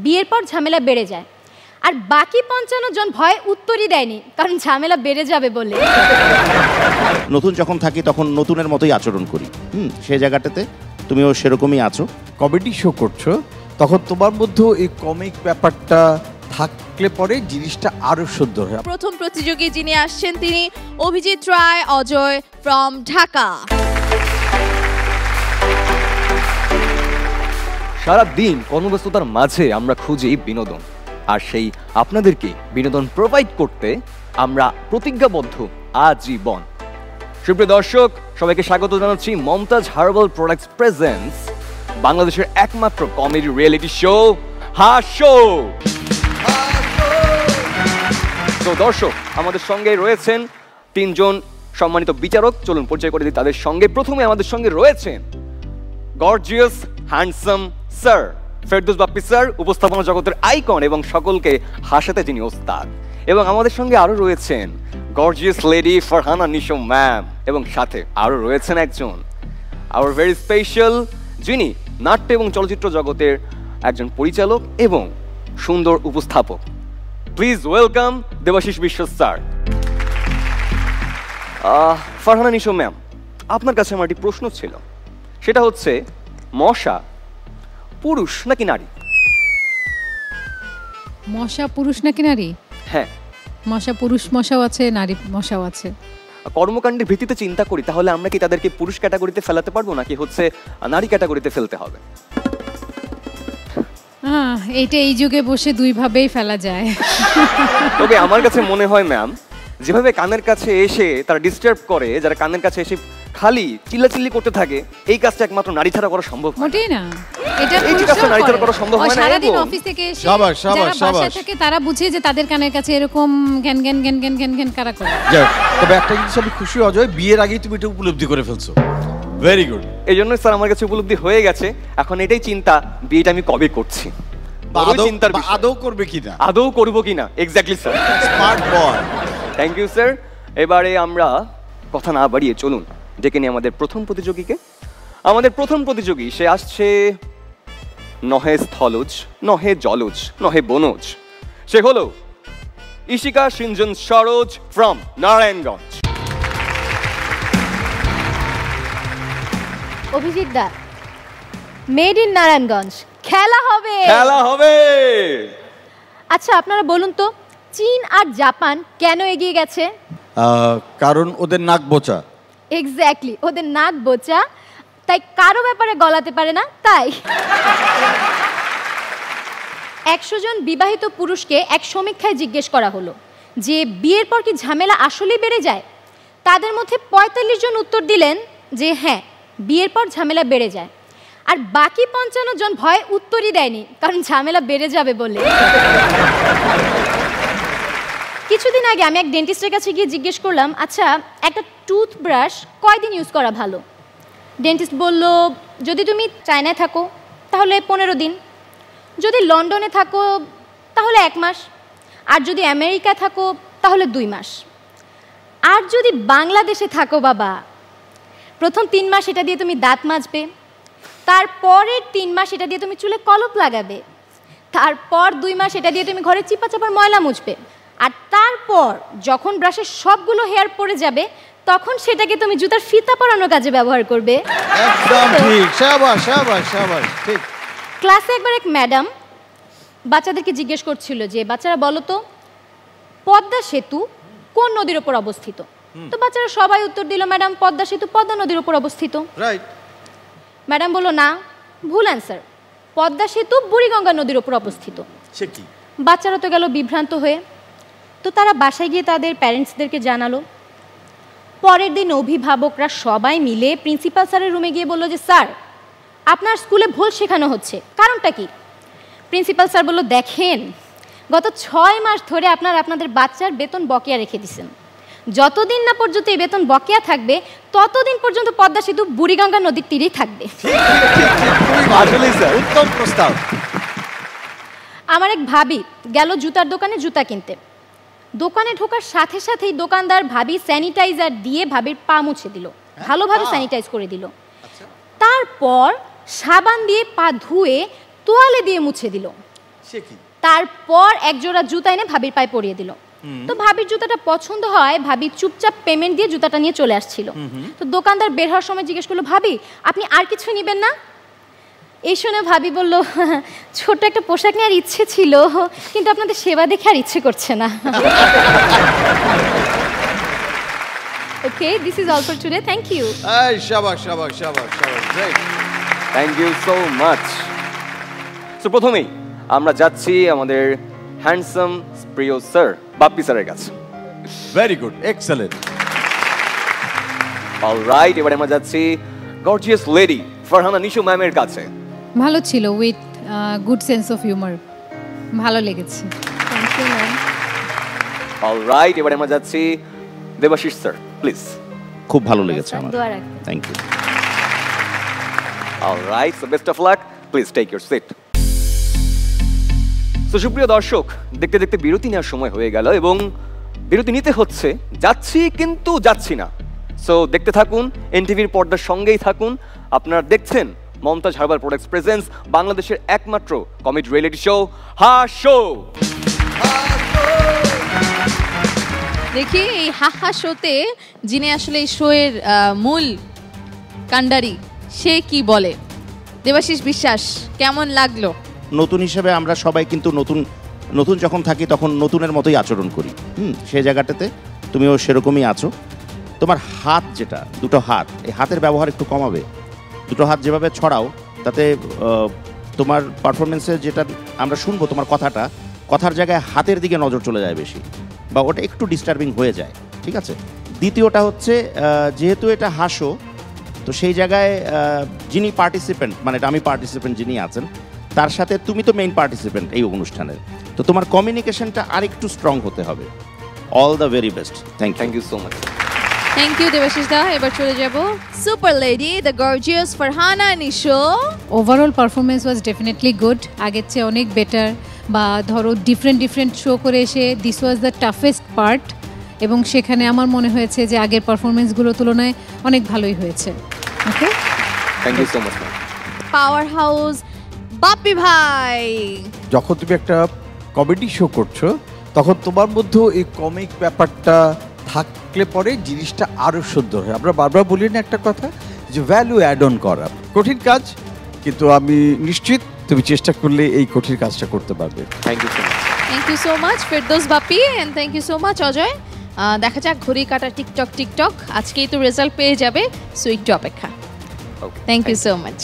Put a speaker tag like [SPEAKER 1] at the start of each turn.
[SPEAKER 1] বিয়ের পর ঝামেলা বেড়ে যায়, আর বাকি 55 জন ভয়ে উত্তরই দেয়নি, কারণ ঝামেলা বেড়ে যাবে বলে।
[SPEAKER 2] নতুন যখন থাকি তখন নতুনের মতোই আচরণ করি, সেই জায়গাটাতে তুমিও সেরকমই আছো।
[SPEAKER 3] কমেডি শো করছো, তখন তোমার মধ্যে এই কমিক ব্যাপারটা থাকলে পরে জিনিসটা আরো সুন্দর হয়।
[SPEAKER 4] প্রথম প্রতিযোগী যিনি আসছেন তিনি অভিজিৎ রায় অজয় ফ্রম ঢাকা।
[SPEAKER 5] সারা দিন কর্মব্যস্ততার মাঝে আমরা খুঁজি বিনোদন, আর সেই আপনাদেরকে বিনোদন প্রোভাইড করতে আমরা প্রতিজ্ঞাবদ্ধ আজীবন। সুপ্রিয় দর্শক, সবাইকে স্বাগত জানাচ্ছি মমতাজ হার্বাল প্রোডাক্টস প্রেজেন্টস বাংলাদেশের একমাত্র কমেডি রিয়েলিটি শো হাসো। তো দর্শক, আমাদের সঙ্গে রয়েছেন তিনজন সম্মানিত বিচারক। চলুন পরিচয় করে দিই তাদের সঙ্গে। প্রথমে আমাদের সঙ্গে রয়েছেন gorgeous handsome sir Ferdous Bappi sir, উপস্থাপনা জগতের আইকন এবং সকলকে হাসাতে যিনি ওস্তাদ। এবং আমাদের সঙ্গে আরো রয়েছেন gorgeous lady Farhana Nisho ma'am, এবং সাথে আরো রয়েছেন একজন আওয়ার ভেরি স্পেশাল, যিনি নাট্য এবং চলচ্চিত্র জগতের একজন পরিচালক এবং সুন্দর উপস্থাপক। প্লিজ ওয়েলকাম দেবাশিস বিশ্বাস স্যার। ফারহানা নিশো ম্যাম, আপনার কাছে আমার একটি প্রশ্ন ছিল, সেটা হচ্ছে মশা পুরুষ নাকি নারী?
[SPEAKER 6] মশা পুরুষ নাকি নারী?
[SPEAKER 5] হ্যাঁ,
[SPEAKER 6] মশা পুরুষ মশাও আছে, নারী মশাও আছে।
[SPEAKER 5] কর্মকাণ্ডের ভিত্তিতে চিন্তা করি, তাহলে আমরা কি তাদেরকে পুরুষ ক্যাটাগরিতে ফেলাতে পারবো নাকি হচ্ছে নারী ক্যাটাগরিতে ফেলতে হবে?
[SPEAKER 6] এইটা এই যুগে বসে দুই ভাবেই ফেলা যায়।
[SPEAKER 5] তবে আমার কাছে মনে হয় ম্যাম, যেভাবে কানের কাছে এসে তারা ডিস্টার্ব করে, যারা কানের কাছে এসে খালি চিল্লাচিল্লি করতে থাকে, এই কাজটা একমাত্র নারী ছাড়া করা সম্ভব না।
[SPEAKER 6] মোটেই না, এটা
[SPEAKER 5] এই কাজটা নারী ছাড়া করা সম্ভব হয় না।
[SPEAKER 6] সারাদিন অফিস থেকে এসে যারা বাসায় থাকে তারা বুঝে যে তাদের কানের কাছে এরকম গ্যান গ্যান গ্যান গ্যান গ্যান গ্যান কারা করে।
[SPEAKER 3] তবে একটা জিনিস আমি খুশি অজয়, বিয়ের আগেই তুমি এটা উপলব্ধি করে ফেলছো। Very good.
[SPEAKER 5] এই জন্য স্যার আমার কাছে উপলব্ধি হয়ে গেছে। এখন এটাই চিন্তা, বিয়েটা আমি কবে করছি,
[SPEAKER 3] আদৌ করবে কিনা,
[SPEAKER 5] আদৌ করবো কিনা। Exactly sir,
[SPEAKER 3] smart boy.
[SPEAKER 5] Thank you sir. এবারে আমরা কথা না বাড়িয়ে চলুন ডেকে নিই আমাদের প্রথম প্রতিযোগীকে। আমাদের প্রথম প্রতিযোগী, সে আসছে নহে স্থলজ, নহে জলজ, নহে বনজ। সে হলো ইশিকা সিঞ্জন সরোজ ফ্রম নারায়ণগঞ্জ।
[SPEAKER 1] অভিজিৎ দা, মেড ইন নারায়ণগঞ্জ, খেলা হবে।
[SPEAKER 5] খেলা হবে।
[SPEAKER 1] আচ্ছা আপনারা বলুন তো, চীন আর জাপান কেন এগিয়ে গেছে?
[SPEAKER 3] কারণ ওদের নাক বোচা।
[SPEAKER 1] এক্স্যাক্টলি, ওদের নাক বোচা, তাই কারো ব্যাপারে গলাতে পারে না। তাই 100 জন বিবাহিত পুরুষকে এক সমীক্ষায় জিজ্ঞেস করা হলো যে বিয়ের পর কি ঝামেলা আসলেই বেড়ে যায়। তাদের মধ্যে 45 জন উত্তর দিলেন যে হ্যাঁ, বিয়ের পর ঝামেলা বেড়ে যায়, আর বাকি 55 জন ভয়ে উত্তরই দেয়নি, কারণ ঝামেলা বেড়ে যাবে বলে। কিছুদিন আগে আমি এক ডেন্টিস্টের কাছে গিয়ে জিজ্ঞেস করলাম, আচ্ছা একটা টুথব্রাশ কয়দিন ইউজ করা ভালো? ডেন্টিস্ট বলল, যদি তুমি চায়নায় থাকো তাহলে 15 দিন, যদি লন্ডনে থাকো তাহলে 1 মাস, আর যদি আমেরিকায় থাকো তাহলে 2 মাস, আর যদি বাংলাদেশে থাকো বাবা, প্রথম 3 মাস এটা দিয়ে তুমি দাঁত মাজবে, তারপরের 3 মাস এটা দিয়ে তুমি চুলে কলপ লাগাবে, তারপর 2 মাস এটা দিয়ে তুমি ঘরে চিপা চাপার ময়লা মুছবে, আর তারপর যখন ব্রাশের সবগুলো হেয়ার পড়ে যাবে তখন সেটাকে তুমি জুতার ফিতা পরানোর কাজে ব্যবহার করবে।
[SPEAKER 3] একদম ঠিক, শাবাশ শাবাশ শাবাশ, ঠিক।
[SPEAKER 1] ক্লাসে একবার এক ম্যাডাম বাচ্চাদেরকে জিজ্ঞেস করছিল যে বাচ্চারা বলো তো, পদ্মা সেতু কোন নদীর উপর অবস্থিত? তো বাচ্চারা সবাই উত্তর দিল, ম্যাডাম পদ্মা সেতু পদ্মা নদীর উপর অবস্থিত।
[SPEAKER 3] রাইট।
[SPEAKER 1] ম্যাডাম বলল না, ভুল অ্যান্সার, পদ্মা সেতু বুড়িগঙ্গা নদীর উপর অবস্থিত।
[SPEAKER 3] সে কি?
[SPEAKER 1] বাচ্চারা তো গেল বিভ্রান্ত হয়ে। তো তারা বাসায় গিয়ে তাদের প্যারেন্টসদেরকে জানালো। পরের দিন অভিভাবকরা সবাই মিলে প্রিন্সিপাল স্যারের রুমে গিয়ে বলল যে স্যার, আপনার স্কুলে ভুল শেখানো হচ্ছে, কারণটা কি? প্রিন্সিপাল স্যার বলল, দেখেন গত 6 মাস ধরে আপনাদের বাচ্চার বেতন বকেয়া রেখে দিয়েছেন, যতদিন না পর্যন্ত এই বেতন বকেয়া থাকবে ততদিন পর্যন্ত পদ্মা সেতু বুড়িগঙ্গা নদীর তীরেই থাকবে।
[SPEAKER 3] উত্তম প্রস্তাব।
[SPEAKER 1] আমার এক ভাবি গেল জুতার দোকানে জুতা কিনতে। দোকানে ঢোকার সাথে সাথেই দোকানদার ভাবি স্যানিটাইজার দিয়ে ভাবির পা মুছে দিল, ভালোভাবে স্যানিটাইজ করে দিল। তারপর সাবান দিয়ে পা ধুয়ে তোয়ালে দিয়ে মুছে দিল।
[SPEAKER 3] সে কি?
[SPEAKER 1] তারপর এক জোড়া জুতা এনে ভাবির পায়ে পরিয়ে দিল। তো ভাবির জুতাটা পছন্দ হয়, ভাবি চুপচাপ পেমেন্ট দিয়ে জুতাটা নিয়ে চলে আসছিল। তো দোকানদার বের হওয়ার সময় জিজ্ঞেস করলো, ভাবি আপনি আর কিছু নেবেন না? এই শুনে ভাবি বলল, ছোট্ট একটা পোশাক নেওয়ার ইচ্ছে ছিল, কিন্তু আপনাদের সেবা দেখে আর ইচ্ছে করছে না। Okay, this is all for today. Thank you.
[SPEAKER 3] এই শাবাশ শাবাশ শাবাশ শাবাশ, great.
[SPEAKER 5] Thank you so much. So প্রথমেই আমরা যাচ্ছি আমাদের হ্যান্ডসাম প্রিয় স্যার বাপ্পি স্যারের কাছে।
[SPEAKER 3] Very good, excellent.
[SPEAKER 5] অলরাইট, এবারে আমরা যাচ্ছি গর্জিয়াস লেডি ফারহানা নিশো ম্যামের কাছে।
[SPEAKER 6] ভালো ছিল, with good sense of humour, ভালো লেগেছে।
[SPEAKER 1] Thank you, ma'am.
[SPEAKER 5] অলরাইট, এবারে আমরা যাচ্ছি দেবাশিস স্যার, প্লিজ।
[SPEAKER 2] খুব ভালো লেগেছে আমার,
[SPEAKER 1] দোয়া রাখবেন।
[SPEAKER 2] Thank you.
[SPEAKER 5] Alright, so best of luck, please take your seat. তো সুপ্রিয় দর্শক, দেখতে দেখতে বিরতি নেওয়ার সময় হয়ে গেল এবং বিরতি নিতে হচ্ছে, যাচ্ছি কিন্তু যাচ্ছি না। সো দেখতে থাকুন, এনটিভির পর্দার সঙ্গেই থাকুন। আপনারা দেখছেন মমতাজ হার্বাল প্রোডাক্টস প্রেজেন্স বাংলাদেশের একমাত্র কমেডি রিয়েলিটি শো হাসো।
[SPEAKER 4] দেখি এই হাহা শোতে যিনি আসলে এই শো এর মূল কাণ্ডারি, সে কি বলে। দেবাশিস বিশ্বাস, কেমন লাগলো?
[SPEAKER 2] নতুন হিসেবে আমরা সবাই কিন্তু নতুন যখন থাকি তখন নতুনের মতোই আচরণ করি। সেই জায়গাটাতে তুমিও সেরকমই আছো। তোমার হাত যেটা, দুটো হাত, এই হাতের ব্যবহার একটু কমাবে। দুটো হাত যেভাবে ছড়াও তাতে তোমার পারফরমেন্সে যেটা আমরা শুনবো, তোমার কথার জায়গায় হাতের দিকে নজর চলে যায় বেশি, বা ওটা একটু ডিস্টার্বিং হয়ে যায়, ঠিক আছে? দ্বিতীয়টা হচ্ছে, যেহেতু এটা হাসো, তো সেই জায়গায় যিনি পার্টিসিপেন্ট, মানে আমি পার্টিসিপেন্ট যিনি আছেন, তার সাথে তুমি তো মেইন পার্টিসিপেন্ট এই অনুষ্ঠানের, তো তোমার কমিউনিকেশনটা আরেকটু স্ট্রং হতে হবে। All the very best.
[SPEAKER 5] Thank you so much.
[SPEAKER 4] Thank you Debashish দা। এবার চলে যাব super lady the gorgeous Farhana Nisho.
[SPEAKER 6] Overall performance was definitely good, আগের চেয়ে অনেক বেটার। বা ধরো ডিফারেন্ট শো করে এসে this was the toughest part, এবং সেখানে আমার মনে হয়েছে যে আগের পারফরমেন্সগুলোর তুলনায় অনেক ভালোই হয়েছে। Okay,
[SPEAKER 5] thank you so much.
[SPEAKER 4] Power house Bappi ভাই,
[SPEAKER 3] যখন তুমি একটা কমেডি শো করছো তখন তোমার মধ্যে এই কমিক ব্যাপারটা থাকলে পরে জিনিসটা আরো সুন্দর হয়। আমরা বারবার বলি না একটা কথা, যে ভ্যালু অ্যাড অন করা কঠিন কাজ, কিন্তু আমি নিশ্চিত তুমি চেষ্টা করলে এই কঠিন কাজটা করতে পারবে।
[SPEAKER 5] Thank you so much.
[SPEAKER 4] Thank you so much Ferdous Bappi, and thank you so much Ajay. দেখা যাক ঘড়ি কাটা টিকটক আজকেই তো রেজাল্ট পেয়ে যাবে, সো একটু অপেক্ষা।
[SPEAKER 5] Okay,
[SPEAKER 4] thank you
[SPEAKER 5] thank
[SPEAKER 4] so much.